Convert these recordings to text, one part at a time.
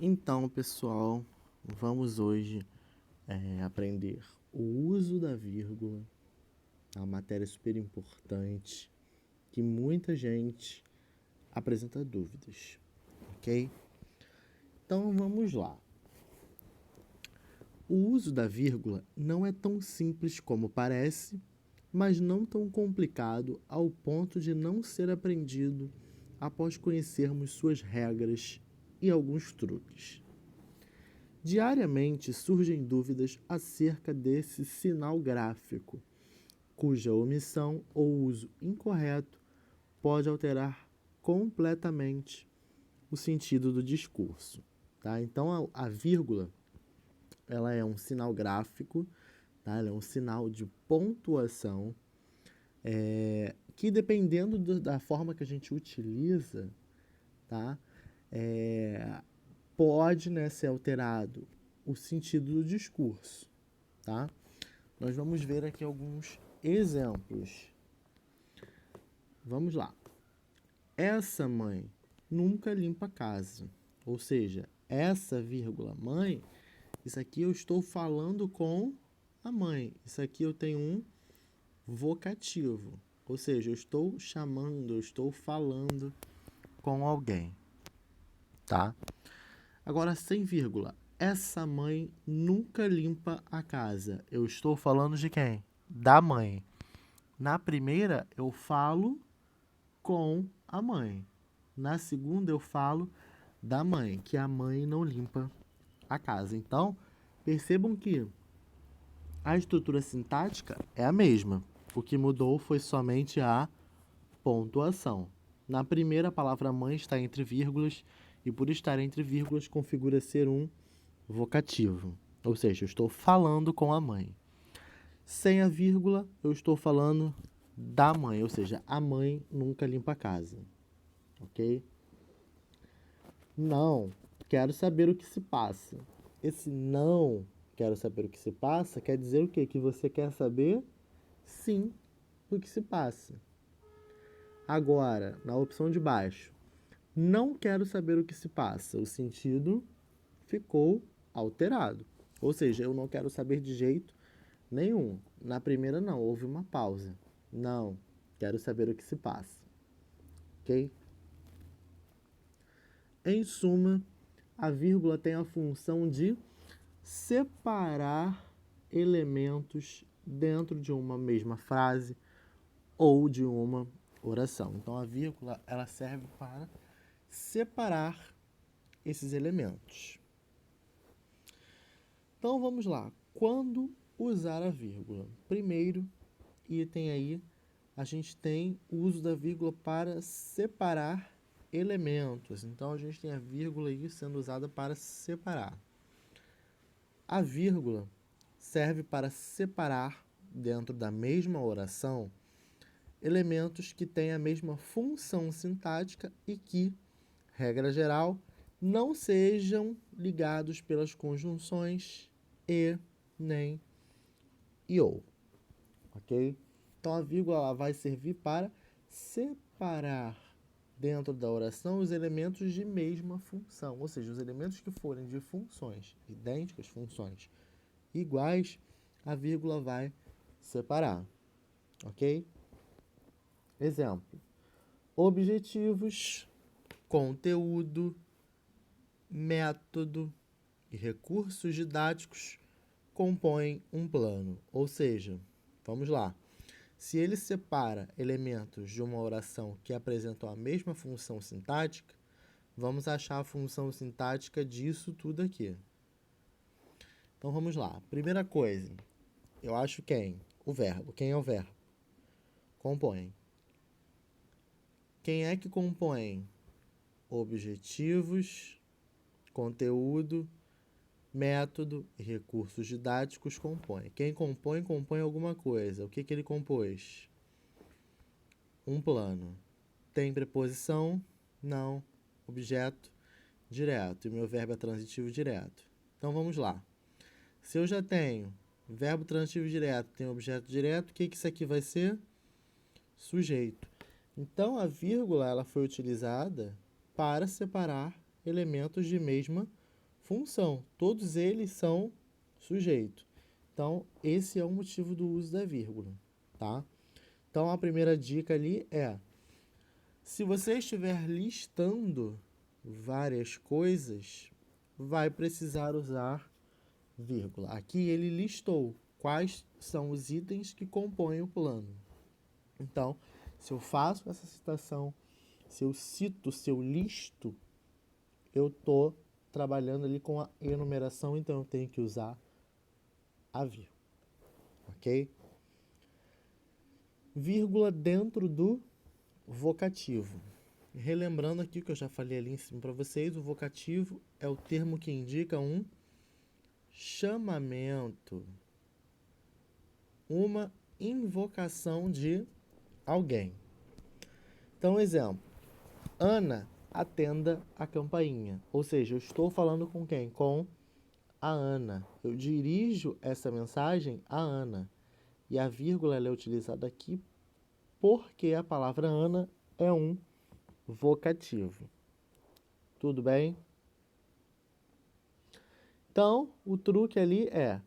Então, pessoal, vamos hoje aprender o uso da vírgula, uma matéria super importante que muita gente apresenta dúvidas, ok? Então, vamos lá. O uso da vírgula não é tão simples como parece, mas não tão complicado ao ponto de não ser aprendido após conhecermos suas regras e alguns truques. Diariamente surgem dúvidas acerca desse sinal gráfico, cuja omissão ou uso incorreto pode alterar completamente o sentido do discurso. Tá? Então, a vírgula ela é um sinal gráfico, tá? Ela é um sinal de pontuação que, dependendo da forma que a gente utiliza, tá? Pode, né, ser alterado o sentido do discurso, tá? Nós vamos ver aqui alguns exemplos. Vamos lá. Essa mãe nunca limpa a casa. Ou seja, essa vírgula mãe, isso aqui eu estou falando com a mãe. Isso aqui eu tenho um vocativo. Ou seja, eu estou chamando, eu estou falando com alguém, tá? Agora, sem vírgula. Essa mãe nunca limpa a casa. Eu estou falando de quem? Da mãe. Na primeira, eu falo com a mãe. Na segunda, eu falo da mãe, que a mãe não limpa a casa. Então, percebam que a estrutura sintática é a mesma. O que mudou foi somente a pontuação. Na primeira, a palavra mãe está entre vírgulas e, por estar entre vírgulas, configura ser um vocativo. Ou seja, eu estou falando com a mãe. Sem a vírgula, eu estou falando da mãe, ou seja, a mãe nunca limpa a casa. Ok? Não, quero saber o que se passa. Esse não, quero saber o que se passa, quer dizer o quê? Que você quer saber, sim, o que se passa. Agora, na opção de baixo, não quero saber o que se passa. O sentido ficou alterado. Ou seja, eu não quero saber de jeito nenhum. Na primeira, não, houve uma pausa. Não, quero saber o que se passa. Ok? Em suma, a vírgula tem a função de separar elementos dentro de uma mesma frase ou de uma oração. Então, a vírgula ela serve para separar esses elementos. Então, vamos lá. Quando usar a vírgula? Primeiro item aí, a gente tem o uso da vírgula para separar elementos. Então, a gente tem a vírgula aí sendo usada para separar. A vírgula serve para separar, dentro da mesma oração, elementos que têm a mesma função sintática e que, regra geral, não sejam ligados pelas conjunções e, nem e ou. Ok? Então, a vírgula ela vai servir para separar dentro da oração os elementos de mesma função, ou seja, os elementos que forem de funções idênticas, funções iguais, a vírgula vai separar, ok? Exemplo: objetivos, conteúdo, método e recursos didáticos compõem um plano. Ou seja, vamos lá. Se ele separa elementos de uma oração que apresentam a mesma função sintática, vamos achar a função sintática disso tudo aqui. Então, vamos lá. Primeira coisa, eu acho quem? O verbo. Quem é o verbo? Compõe. Quem é que compõe? Objetivos, conteúdo, método e recursos didáticos compõem. Quem compõe, compõe alguma coisa. O que ele compôs? Um plano. Tem preposição? Não. Objeto direto. E meu verbo é transitivo direto. Então, vamos lá. Se eu já tenho verbo transitivo direto, tem objeto direto, o que isso aqui vai ser? Sujeito. Então, a vírgula ela foi utilizada para separar elementos de mesma função. Todos eles são sujeito. Então, esse é o motivo do uso da vírgula, tá? Então, a primeira dica ali é: se você estiver listando várias coisas, vai precisar usar vírgula. Aqui ele listou quais são os itens que compõem o plano. Então, se eu faço essa citação, se eu cito, se eu listo, eu estou trabalhando ali com a enumeração, então eu tenho que usar a vírgula, ok? Vírgula dentro do vocativo. Relembrando aqui o que eu já falei ali em cima para vocês, o vocativo é o termo que indica um chamamento, uma invocação de alguém. Então, exemplo: Ana, atenda a campainha. Ou seja, eu estou falando com quem? Com a Ana. Eu dirijo essa mensagem à Ana. E a vírgula ela é utilizada aqui porque a palavra Ana é um vocativo. Tudo bem? Então, o truque ali é: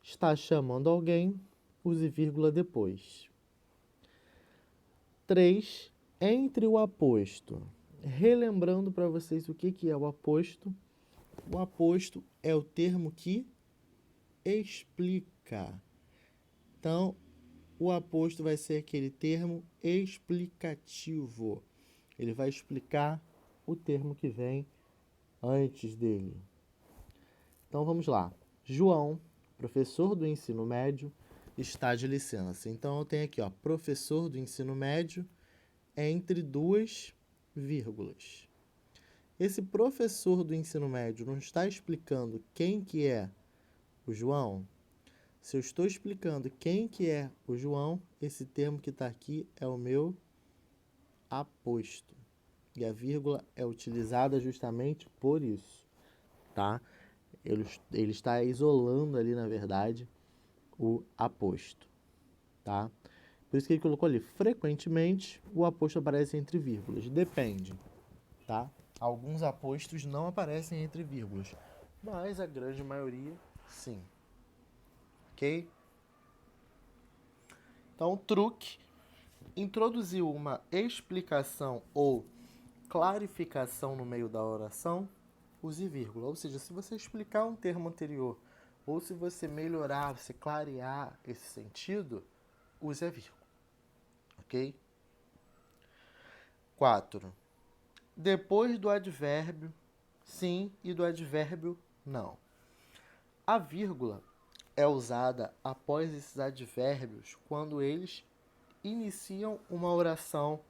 está chamando alguém, use vírgula depois. 3. Entre o aposto. Relembrando para vocês o que é o aposto. O aposto é o termo que explica. Então, o aposto vai ser aquele termo explicativo. Ele vai explicar o termo que vem antes dele. Então, vamos lá. João, professor do ensino médio, está de licença. Então, eu tenho aqui, ó, professor do ensino médio entre duas vírgulas. Esse professor do ensino médio não está explicando quem que é o João? Se eu estou explicando quem que é o João, esse termo que está aqui é o meu aposto. E a vírgula é utilizada justamente por isso, tá? Ele está isolando ali, na verdade, o aposto, tá? Por isso que ele colocou ali: frequentemente o aposto aparece entre vírgulas. Depende, tá? Alguns apostos não aparecem entre vírgulas, mas a grande maioria, sim. Ok? Então, o truque: introduziu uma explicação ou clarificação no meio da oração, use vírgula. Ou seja, se você explicar um termo anterior ou se você melhorar, você clarear esse sentido, use a vírgula. Ok? 4. Depois do advérbio sim e do advérbio não. A vírgula é usada após esses advérbios quando eles iniciam uma oração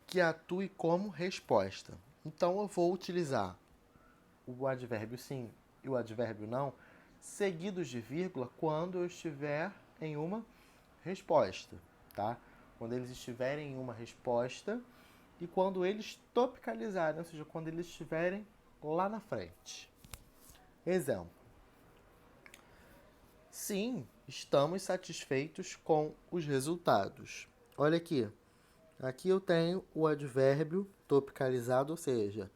que atue como resposta. Então, eu vou utilizar o advérbio sim e o advérbio não seguidos de vírgula quando eu estiver em uma resposta, tá? Quando eles estiverem em uma resposta e quando eles topicalizarem, ou seja, quando eles estiverem lá na frente. Exemplo: sim, estamos satisfeitos com os resultados. Olha aqui. Aqui eu tenho o advérbio topicalizado, ou seja,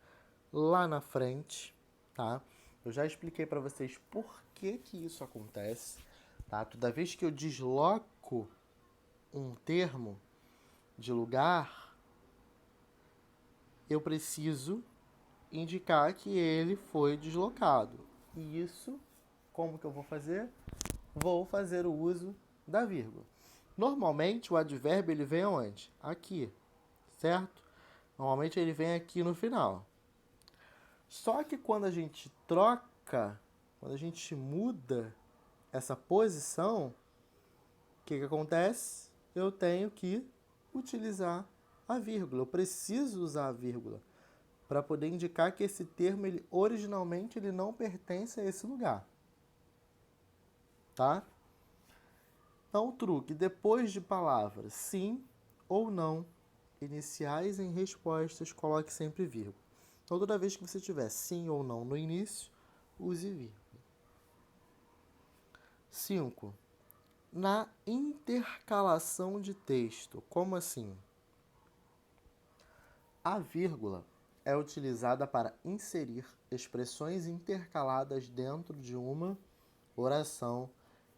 lá na frente, tá? Eu já expliquei para vocês por que isso acontece, tá? Toda vez que eu desloco um termo de lugar, eu preciso indicar que ele foi deslocado. E isso, como que eu vou fazer? Vou fazer o uso da vírgula. Normalmente, o advérbio ele vem aonde? Aqui, certo? Normalmente ele vem aqui no final. Só que quando a gente troca, quando a gente muda essa posição, o que acontece? Eu tenho que utilizar a vírgula. Eu preciso usar a vírgula para poder indicar que esse termo, ele, originalmente, ele não pertence a esse lugar. Tá? Então, o truque: depois de palavras sim ou não, iniciais em respostas, coloque sempre vírgula. Então, toda vez que você tiver sim ou não no início, use vírgula. 5. Na intercalação de texto. Como assim? A vírgula é utilizada para inserir expressões intercaladas dentro de uma oração,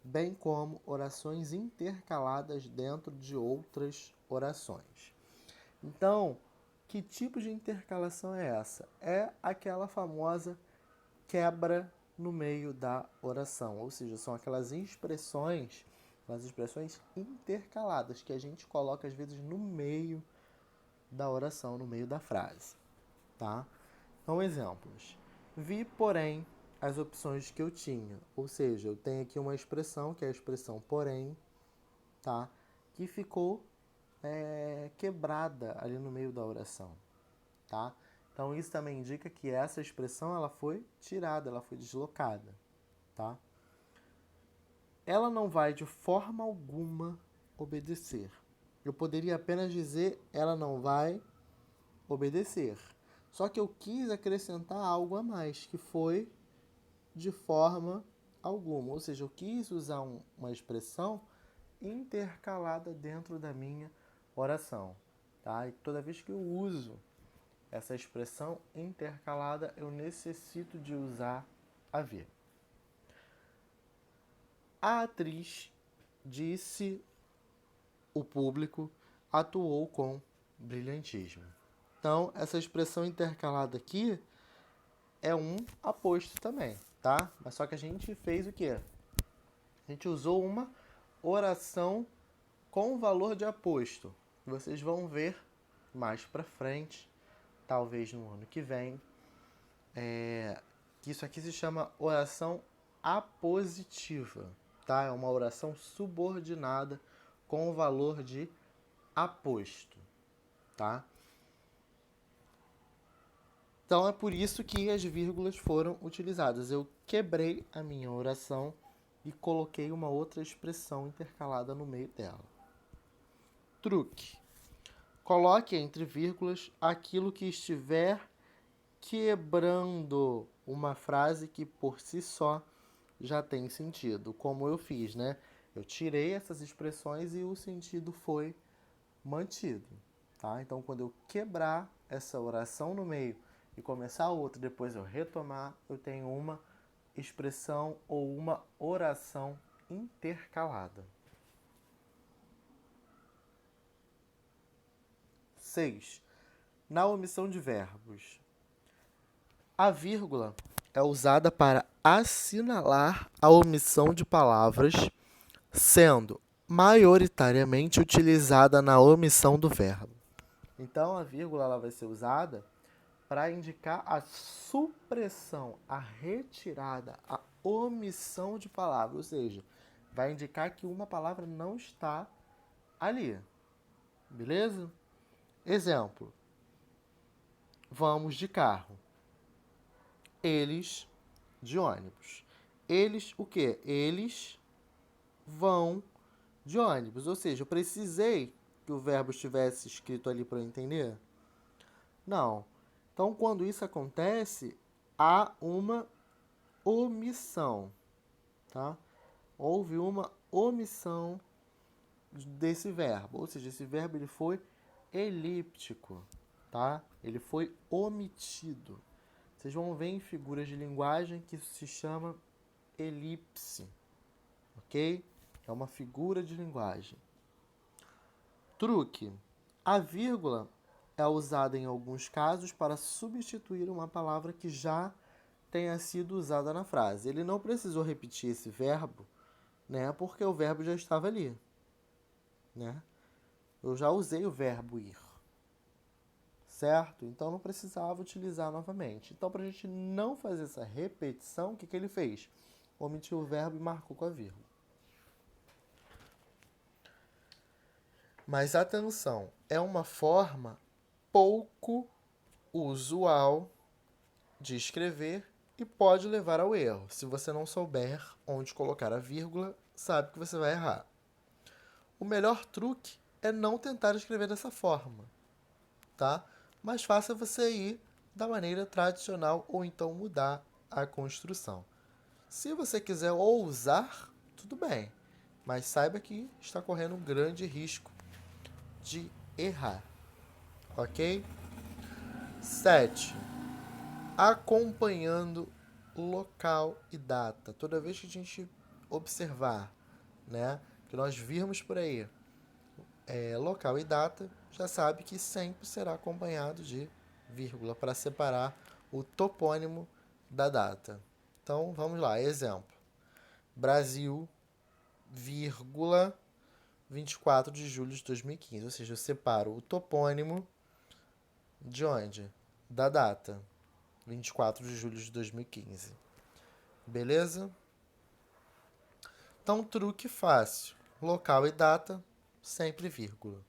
bem como orações intercaladas dentro de outras orações. Então, que tipo de intercalação é essa? É aquela famosa quebra no meio da oração, ou seja, são aquelas expressões intercaladas que a gente coloca às vezes no meio da oração, no meio da frase, tá? Então, exemplos. Vi, porém, as opções que eu tinha, ou seja, eu tenho aqui uma expressão, que é a expressão porém, tá? Que ficou quebrada ali no meio da oração, tá? Então, isso também indica que essa expressão ela foi tirada, ela foi deslocada, tá? Ela não vai de forma alguma obedecer. Eu poderia apenas dizer ela não vai obedecer. Só que eu quis acrescentar algo a mais, que foi de forma alguma. Ou seja, eu quis usar uma expressão intercalada dentro da minha oração, tá? E toda vez que eu uso essa expressão intercalada, eu necessito de usar a ver. A atriz disse o público atuou com brilhantismo. Então, essa expressão intercalada aqui é um aposto também, tá? Mas só que a gente fez o quê? A gente usou uma oração com valor de aposto. Vocês vão ver mais pra frente, talvez no ano que vem, que isso aqui se chama oração apositiva, tá? É uma oração subordinada com o valor de aposto, tá? Então é por isso que as vírgulas foram utilizadas. Eu quebrei a minha oração e coloquei uma outra expressão intercalada no meio dela. Truque. Coloque entre vírgulas aquilo que estiver quebrando uma frase que por si só já tem sentido, como eu fiz, né? Eu tirei essas expressões e o sentido foi mantido, tá? Então, quando eu quebrar essa oração no meio e começar outra, depois eu retomar, eu tenho uma expressão ou uma oração intercalada. 6. Na omissão de verbos. A vírgula é usada para assinalar a omissão de palavras, sendo maioritariamente utilizada na omissão do verbo. Então, a vírgula ela vai ser usada para indicar a supressão, a retirada, a omissão de palavra, ou seja, vai indicar que uma palavra não está ali. Beleza? Exemplo. Vamos de carro. Eles de ônibus. Eles o quê? Eles vão de ônibus. Ou seja, eu precisei que o verbo estivesse escrito ali para eu entender? Não. Então, quando isso acontece, há uma omissão, tá? Houve uma omissão desse verbo, ou seja, esse verbo ele foi elíptico, tá? Ele foi omitido. Vocês vão ver em figuras de linguagem que isso se chama elipse, ok? É uma figura de linguagem. Truque. A vírgula é usada em alguns casos para substituir uma palavra que já tenha sido usada na frase. Ele não precisou repetir esse verbo, né? Porque o verbo já estava ali, né? Eu já usei o verbo ir, certo? Então não precisava utilizar novamente. Então, para a gente não fazer essa repetição, o que ele fez? Omitiu o verbo e marcou com a vírgula. Mas atenção, é uma forma pouco usual de escrever e pode levar ao erro. Se você não souber onde colocar a vírgula, sabe que você vai errar. O melhor truque é não tentar escrever dessa forma, tá? Mas faça você ir da maneira tradicional ou então mudar a construção. Se você quiser ousar, tudo bem, mas saiba que está correndo um grande risco de errar, ok? 7. Acompanhando local e data. Toda vez que a gente observar, né, que nós virmos por aí local e data, já sabe que sempre será acompanhado de vírgula para separar o topônimo da data. Então, vamos lá. Exemplo. Brasil, vírgula, 24 de julho de 2015. Ou seja, eu separo o topônimo de onde? Da data. 24 de julho de 2015. Beleza? Então, truque fácil. Local e data, sempre vírgula.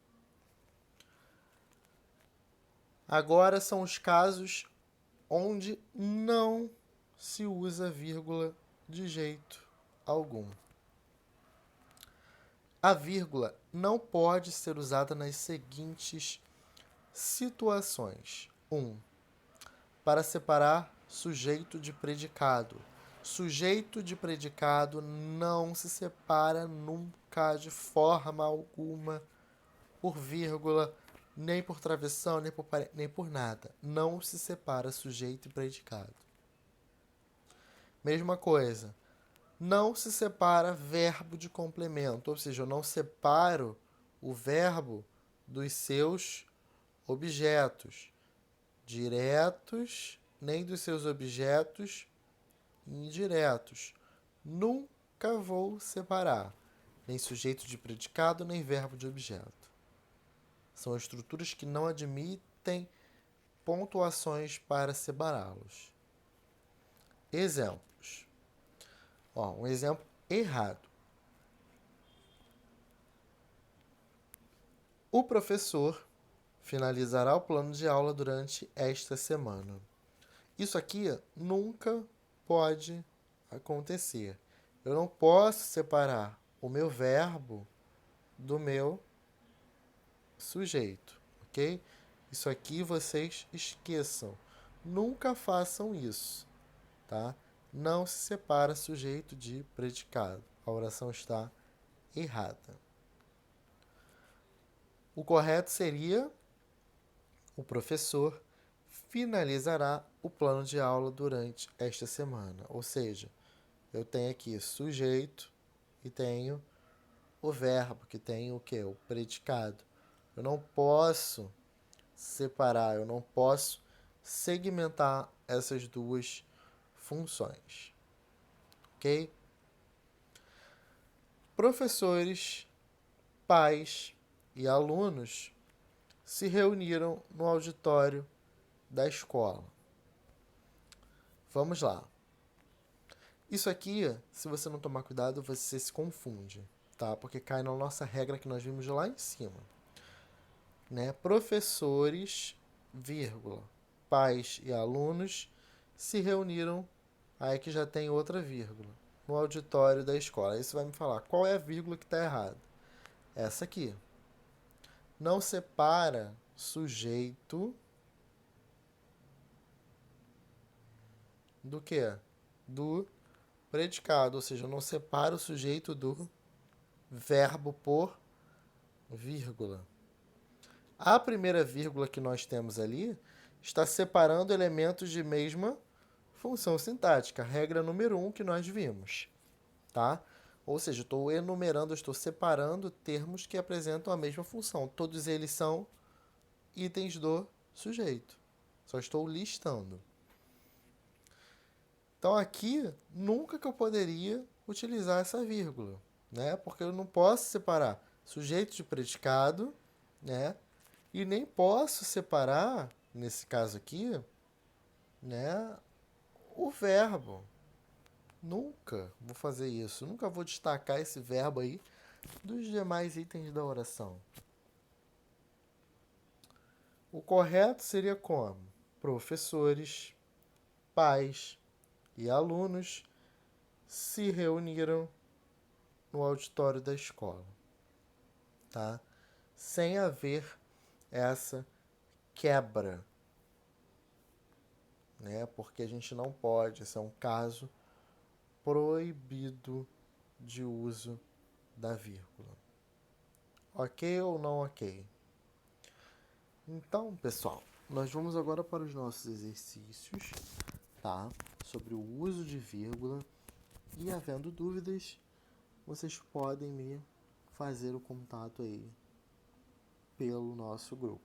Agora são os casos onde não se usa vírgula de jeito algum. A vírgula não pode ser usada nas seguintes situações. 1. Para separar sujeito de predicado. Sujeito de predicado não se separa nunca, de forma alguma, por vírgula, nem por travessão, nem por nada. Não se separa sujeito e predicado. Mesma coisa. Não se separa verbo de complemento, ou seja, eu não separo o verbo dos seus objetos diretos, nem dos seus objetos indiretos. Nunca vou separar nem sujeito de predicado, nem verbo de objeto. São estruturas que não admitem pontuações para separá-los. Exemplos. Um exemplo errado. O professor finalizará o plano de aula durante esta semana. Isso aqui nunca pode acontecer. Eu não posso separar o meu verbo do meu sujeito, ok? Isso aqui vocês esqueçam. Nunca façam isso, tá? Não se separa sujeito de predicado. A oração está errada. O correto seria: o professor finalizará o plano de aula durante esta semana. Ou seja, eu tenho aqui sujeito e tenho o verbo, que tem o quê? O predicado. Eu não posso separar, eu não posso segmentar essas duas funções. Ok? Professores, pais e alunos se reuniram no auditório da escola. Vamos lá. Isso aqui, se você não tomar cuidado, você se confunde, tá? Porque cai na nossa regra que nós vimos lá em cima. Né? Professores, vírgula, pais e alunos se reuniram, aí que já tem outra vírgula, no auditório da escola. Aí você vai me falar, qual é a vírgula que está errada? Essa aqui. Não separa sujeito do quê? Do predicado, ou seja, não separa o sujeito do verbo por vírgula. A primeira vírgula que nós temos ali está separando elementos de mesma função sintática, regra número 1 que nós vimos, tá? Ou seja, estou enumerando, estou separando termos que apresentam a mesma função. Todos eles são itens do sujeito. Só estou listando. Então aqui, nunca que eu poderia utilizar essa vírgula, né? Porque eu não posso separar sujeito de predicado, né? E nem posso separar, nesse caso aqui, né, o verbo. Nunca vou fazer isso. Nunca vou destacar esse verbo aí dos demais itens da oração. O correto seria como? Professores, pais e alunos se reuniram no auditório da escola, tá? Sem haver essa quebra, né? Porque a gente não pode, esse é um caso proibido de uso da vírgula. Ok ou não ok? Então, pessoal, Nós vamos agora para os nossos exercícios, tá? Sobre o uso de vírgula. E havendo dúvidas, vocês podem me fazer o contato aí pelo nosso grupo.